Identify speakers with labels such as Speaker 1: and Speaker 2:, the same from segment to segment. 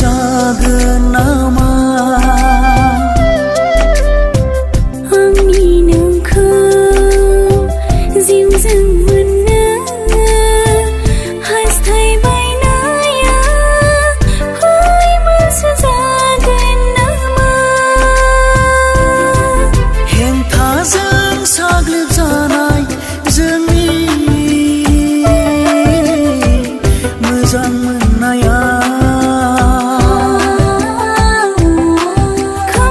Speaker 1: जागोन नामा
Speaker 2: आंनि नोंखौ जिउजों मोननो हास्थायबायनाया फै मोनसे जागोन नामा
Speaker 1: हेंथाजों साग्लोबजानाय जोंनि मोजां मोननाया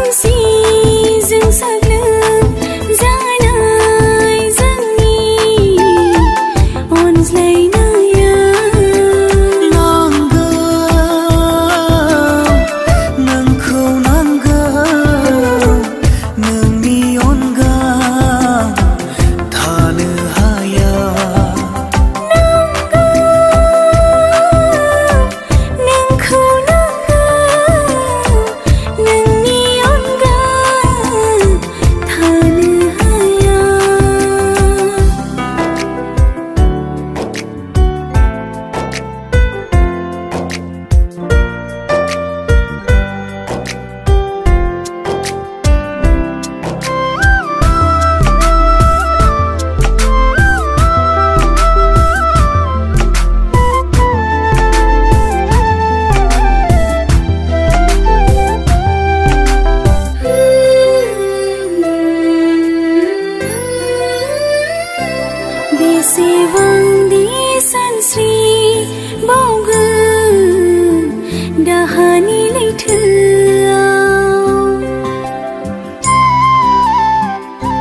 Speaker 2: खोमसिजों साग्लोबजानाय जोंनि अनज्लायनाया
Speaker 1: नांगौ नोंखौ नांगौ नोंनि अनगा थानो हाया
Speaker 2: नोंखौ नांगौ नोंनि अनगा थानो हाया बेसेबांदि सानस्रि बावगोन दाहानि लैथो